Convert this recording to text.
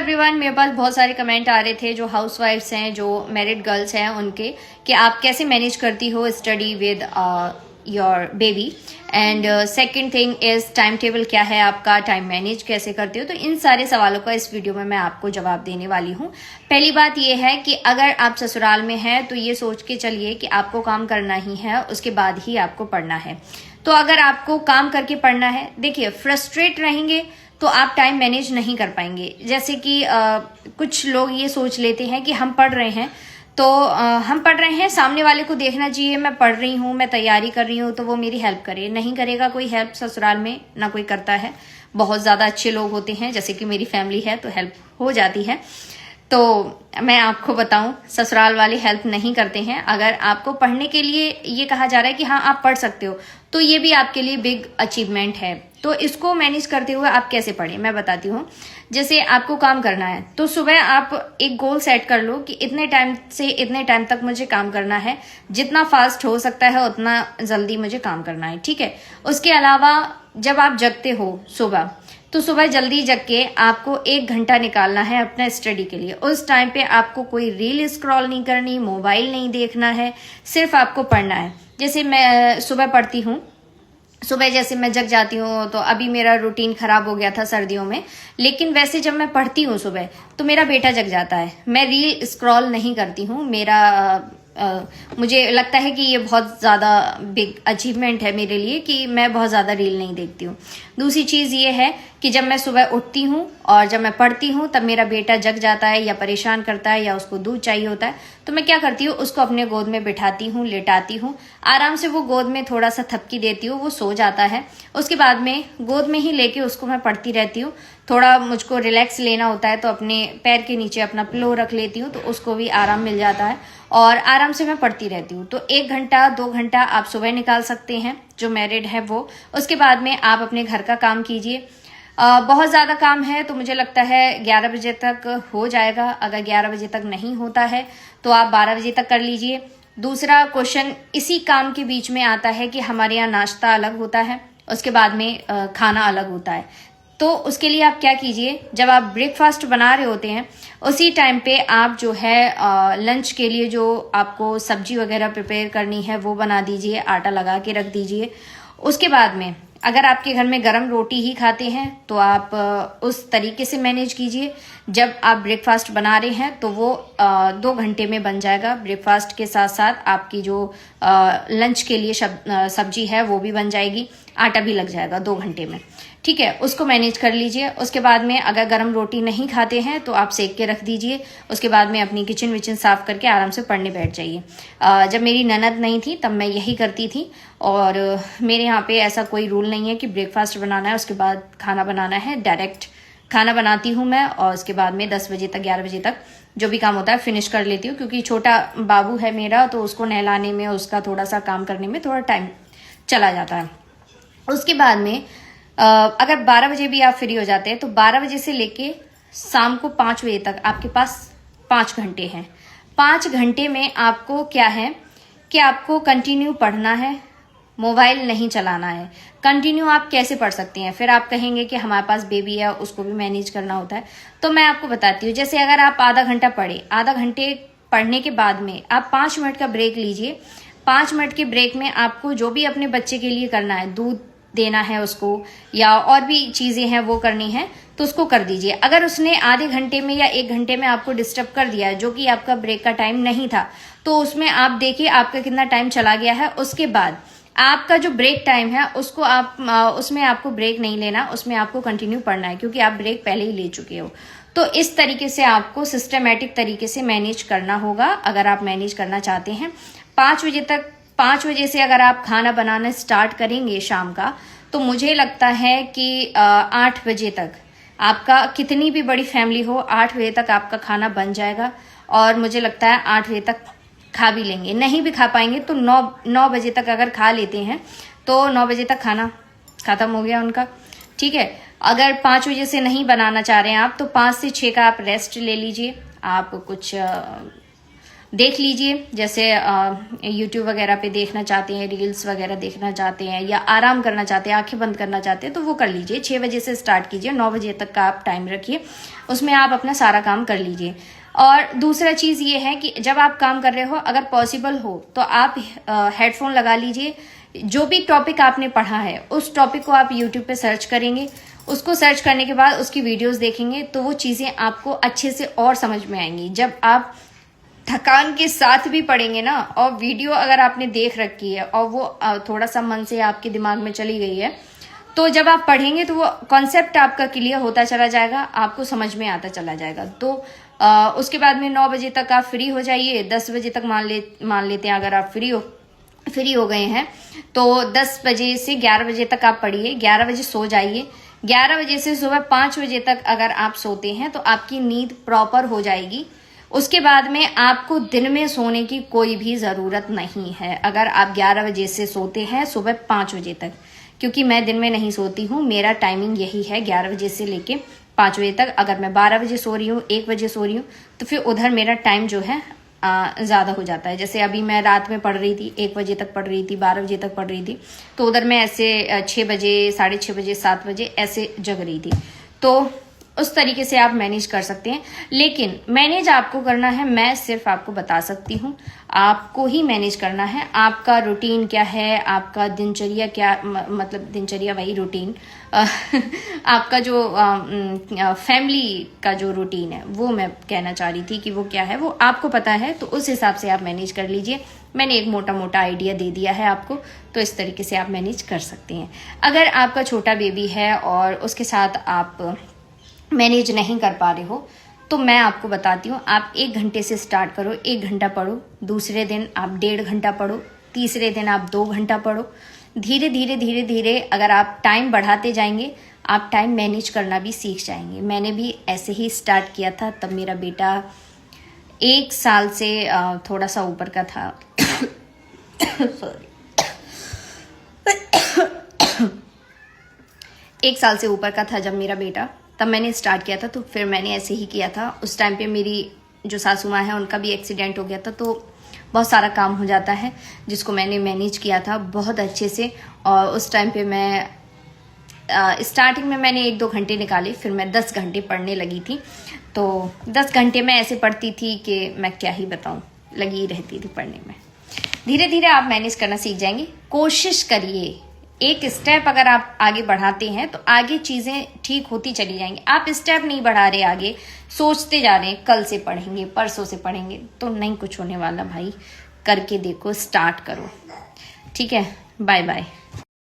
Everyone, मेरे पास बहुत सारे कमेंट आ रहे थे जो हाउसवाइफ्स हैं, जो मैरिड गर्ल्स हैं, उनके कि आप कैसे मैनेज करती हो study with your baby and second thing is time table क्या है आपका, टाइम मैनेज कैसे करते हो। तो इन सारे सवालों का इस वीडियो में मैं आपको जवाब देने वाली हूँ। पहली बात यह है कि अगर आप ससुराल में हैं तो ये सोच के चलिए कि आपको काम करना ही है, उसके बाद ही आपको पढ़ना है। तो अगर आपको काम करके पढ़ना है, देखिए फ्रस्ट्रेट रहेंगे तो आप टाइम मैनेज नहीं कर पाएंगे। जैसे कि कुछ लोग ये सोच लेते हैं कि हम पढ़ रहे हैं तो हम पढ़ रहे हैं, सामने वाले को देखना चाहिए मैं पढ़ रही हूँ, मैं तैयारी कर रही हूँ तो वो मेरी हेल्प करे। नहीं करेगा कोई हेल्प, ससुराल में ना कोई करता है। बहुत ज्यादा अच्छे लोग होते हैं, जैसे कि मेरी फैमिली है तो हेल्प हो जाती है। तो मैं आपको बताऊं, ससुराल वाले हेल्प नहीं करते हैं। अगर आपको पढ़ने के लिए ये कहा जा रहा है कि हाँ आप पढ़ सकते हो, तो ये भी आपके लिए बिग अचीवमेंट है। तो इसको मैनेज करते हुए आप कैसे पढ़ें मैं बताती हूँ। जैसे आपको काम करना है तो सुबह आप एक गोल सेट कर लो कि इतने टाइम से इतने टाइम तक मुझे काम करना है। जितना फास्ट हो सकता है उतना जल्दी मुझे काम करना है, ठीक है। उसके अलावा जब आप जगते हो सुबह, तो सुबह जल्दी जग के आपको 1 घंटा निकालना है अपना स्टडी के लिए। उस टाइम पे आपको कोई रील स्क्रॉल नहीं करनी, मोबाइल नहीं देखना है, सिर्फ आपको पढ़ना है। जैसे मैं सुबह पढ़ती हूँ, सुबह जैसे मैं जग जाती हूँ, तो अभी मेरा रूटीन खराब हो गया था सर्दियों में, लेकिन वैसे जब मैं पढ़ती हूँ सुबह तो मेरा बेटा जग जाता है। मैं रील स्क्रॉल नहीं करती हूँ। मुझे लगता है कि ये बहुत ज़्यादा बिग अचीवमेंट है मेरे लिए कि मैं बहुत ज़्यादा रील नहीं देखती हूँ। दूसरी चीज़ ये है कि जब मैं सुबह उठती हूँ और जब मैं पढ़ती हूँ तब मेरा बेटा जग जाता है या परेशान करता है या उसको दूध चाहिए होता है, तो मैं क्या करती हूँ, उसको अपने गोद में बिठाती हूँ, लेटाती हूँ, आराम से वो गोद में थोड़ा सा थपकी देती हूँ, वो सो जाता है। उसके बाद में गोद में ही लेके उसको मैं पढ़ती रहती हूँ। थोड़ा मुझको रिलैक्स लेना होता है तो अपने पैर के नीचे अपना पिलो रख लेती हूँ, तो उसको भी आराम मिल जाता है और आराम से मैं पढ़ती रहती हूँ। तो 1 घंटा 2 घंटा आप सुबह निकाल सकते हैं जो मैरिड है वो। उसके बाद में आप अपने घर का काम कीजिए। बहुत ज़्यादा काम है तो मुझे लगता है 11 बजे तक हो जाएगा। अगर 11 बजे तक नहीं होता है तो आप 12 बजे तक कर लीजिए। दूसरा क्वेश्चन इसी काम के बीच में आता है कि हमारे यहाँ नाश्ता अलग होता है, उसके बाद में खाना अलग होता है। तो उसके लिए आप क्या कीजिए, जब आप ब्रेकफास्ट बना रहे होते हैं उसी टाइम पे आप जो है लंच के लिए जो आपको सब्जी वगैरह प्रिपेयर करनी है वो बना दीजिए, आटा लगा के रख दीजिए। उसके बाद में अगर आपके घर में गरम रोटी ही खाते हैं तो आप उस तरीके से मैनेज कीजिए। जब आप ब्रेकफास्ट बना रहे हैं तो वो 2 घंटे में बन जाएगा। ब्रेकफास्ट के साथ साथ आपकी जो लंच के लिए सब्जी है वो भी बन जाएगी, आटा भी लग जाएगा 2 घंटे में, ठीक है। उसको मैनेज कर लीजिए। उसके बाद में अगर गरम रोटी नहीं खाते हैं तो आप सेक के रख दीजिए। उसके बाद में अपनी किचन विचन साफ करके आराम से पढ़ने बैठ जाइए। जब मेरी ननद नहीं थी तब मैं यही करती थी, और मेरे यहाँ पे ऐसा कोई रूल नहीं है कि ब्रेकफास्ट बनाना है उसके बाद खाना बनाना है। डायरेक्ट खाना बनाती हूँ मैं और उसके बाद में 10 बजे तक 11 बजे तक जो भी काम होता है फिनिश कर लेती हूँ, क्योंकि छोटा बाबू है मेरा तो उसको नहलाने में, उसका थोड़ा सा काम करने में थोड़ा टाइम चला जाता है। उसके बाद में अगर 12 बजे भी आप फ्री हो जाते हैं तो 12 बजे से लेके शाम को 5 बजे तक आपके पास 5 घंटे हैं। 5 घंटे में आपको क्या है कि आपको कंटिन्यू पढ़ना है, मोबाइल नहीं चलाना है। कंटिन्यू आप कैसे पढ़ सकते हैं, फिर आप कहेंगे कि हमारे पास बेबी है उसको भी मैनेज करना होता है। तो मैं आपको बताती हूँ, जैसे अगर आप आधा घंटा पढ़े, आधा घंटे पढ़ने के बाद में आप 5 मिनट का ब्रेक लीजिए। 5 मिनट के ब्रेक में आपको जो भी अपने बच्चे के लिए करना है, दूध देना है उसको या और भी चीजें हैं वो करनी है तो उसको कर दीजिए। अगर उसने आधे घंटे में या 1 घंटे में आपको डिस्टर्ब कर दिया जो कि आपका ब्रेक का टाइम नहीं था, तो उसमें आप देखिए आपका कितना टाइम चला गया है। उसके बाद आपका जो ब्रेक टाइम है उसको आप उसमें आपको ब्रेक नहीं लेना, उसमें आपको कंटिन्यू पढ़ना है, क्योंकि आप ब्रेक पहले ही ले चुके हो। तो इस तरीके से आपको सिस्टमेटिक तरीके से मैनेज करना होगा अगर आप मैनेज करना चाहते हैं। 5 बजे से अगर आप खाना बनाना स्टार्ट करेंगे शाम का, तो मुझे लगता है कि 8 बजे तक आपका, कितनी भी बड़ी फैमिली हो, 8 बजे तक आपका खाना बन जाएगा। और मुझे लगता है 8 बजे तक खा भी लेंगे। नहीं भी खा पाएंगे तो 9 बजे तक अगर खा लेते हैं तो 9 बजे तक खाना खत्म हो गया उनका, ठीक है। अगर 5 बजे से नहीं बनाना चाह रहे हैं आप तो 5 से 6 का आप रेस्ट ले लीजिए। आप कुछ देख लीजिए। जैसे यूट्यूब वगैरह पे देखना चाहते हैं, रील्स वगैरह देखना चाहते हैं, या आराम करना चाहते हैं, आंखें बंद करना चाहते हैं, तो वो कर लीजिए। 6 बजे से स्टार्ट कीजिए, 9 बजे तक का आप टाइम रखिए, उसमें आप अपना सारा काम कर लीजिए। और दूसरा चीज़ ये है कि जब आप काम कर रहे हो, अगर पॉसिबल हो तो आप हेडफोन लगा लीजिए। जो भी टॉपिक आपने पढ़ा है उस टॉपिक को आप यूट्यूब पे सर्च करेंगे, उसको सर्च करने के बाद उसकी वीडियोस देखेंगे, तो वो चीज़ें आपको अच्छे से और समझ में आएंगी। जब आप थकान के साथ भी पढ़ेंगे ना, और वीडियो अगर आपने देख रखी है और वो थोड़ा सा मन से आपके दिमाग में चली गई है, तो जब आप पढ़ेंगे तो वो कॉन्सेप्ट आपका क्लियर होता चला जाएगा, आपको समझ में आता चला जाएगा। तो उसके बाद में 9 बजे तक आप फ्री हो जाइए। 10 बजे तक मान लेते हैं अगर आप फ्री हो गए हैं, तो 10 बजे से 11 बजे तक आप पढ़िए। 11 बजे सो जाइए। 11 बजे से सुबह 5 बजे तक अगर आप सोते हैं तो आपकी नींद प्रॉपर हो जाएगी। उसके बाद में आपको दिन में सोने की कोई भी ज़रूरत नहीं है। अगर आप 11 बजे से सोते हैं सुबह 5 बजे तक, क्योंकि मैं दिन में नहीं सोती हूँ, मेरा टाइमिंग यही है 11 बजे से लेके 5 बजे तक। अगर मैं 12 बजे सो रही हूँ, 1 बजे सो रही हूँ, तो फिर उधर मेरा टाइम जो है ज़्यादा हो जाता है। जैसे अभी मैं रात में पढ़ रही थी, 1 बजे तक पढ़ रही थी, 12 बजे तक पढ़ रही थी, तो उधर मैं ऐसे 6 बजे, 6:30 बजे, 7 बजे ऐसे जग रही थी। तो उस तरीके से आप मैनेज कर सकते हैं। लेकिन मैनेज आपको करना है, मैं सिर्फ आपको बता सकती हूँ, आपको ही मैनेज करना है। आपका रूटीन क्या है, आपका दिनचर्या क्या, मतलब दिनचर्या वही रूटीन आपका जो फैमिली का जो रूटीन है वो मैं कहना चाह रही थी कि वो क्या है, वो आपको पता है, तो उस हिसाब से आप मैनेज कर लीजिए। मैंने एक मोटा मोटा आइडिया दे दिया है आपको, तो इस तरीके से आप मैनेज कर सकते हैं। अगर आपका छोटा बेबी है और उसके साथ आप मैनेज नहीं कर पा रहे हो, तो मैं आपको बताती हूँ, आप 1 घंटे से स्टार्ट करो। 1 घंटा पढ़ो, दूसरे दिन आप 1.5 घंटा पढ़ो, तीसरे दिन आप 2 घंटा पढ़ो। धीरे धीरे धीरे धीरे अगर आप टाइम बढ़ाते जाएंगे, आप टाइम मैनेज करना भी सीख जाएंगे। मैंने भी ऐसे ही स्टार्ट किया था, तब मेरा बेटा 1 साल से थोड़ा सा ऊपर का था सॉरी 1 साल से ऊपर का था जब मेरा बेटा, तब मैंने स्टार्ट किया था। तो फिर मैंने ऐसे ही किया था। उस टाइम पे मेरी जो सासू माँ है उनका भी एक्सीडेंट हो गया था, तो बहुत सारा काम हो जाता है जिसको मैंने मैनेज किया था बहुत अच्छे से। और उस टाइम पे मैं स्टार्टिंग में मैंने 1-2 घंटे निकाले, फिर मैं 10 घंटे पढ़ने लगी थी। तो 10 घंटे मैं ऐसे पढ़ती थी कि मैं क्या ही बताऊँ, लगी रहती थी पढ़ने में। धीरे धीरे आप मैनेज करना सीख जाएंगे। कोशिश करिए, एक स्टेप अगर आप आगे बढ़ाते हैं तो आगे चीज़ें ठीक होती चली जाएंगी। आप स्टेप नहीं बढ़ा रहे आगे, सोचते जा रहे हैं कल से पढ़ेंगे, परसों से पढ़ेंगे, तो नहीं कुछ होने वाला भाई। करके देखो, स्टार्ट करो। ठीक है, बाय बाय।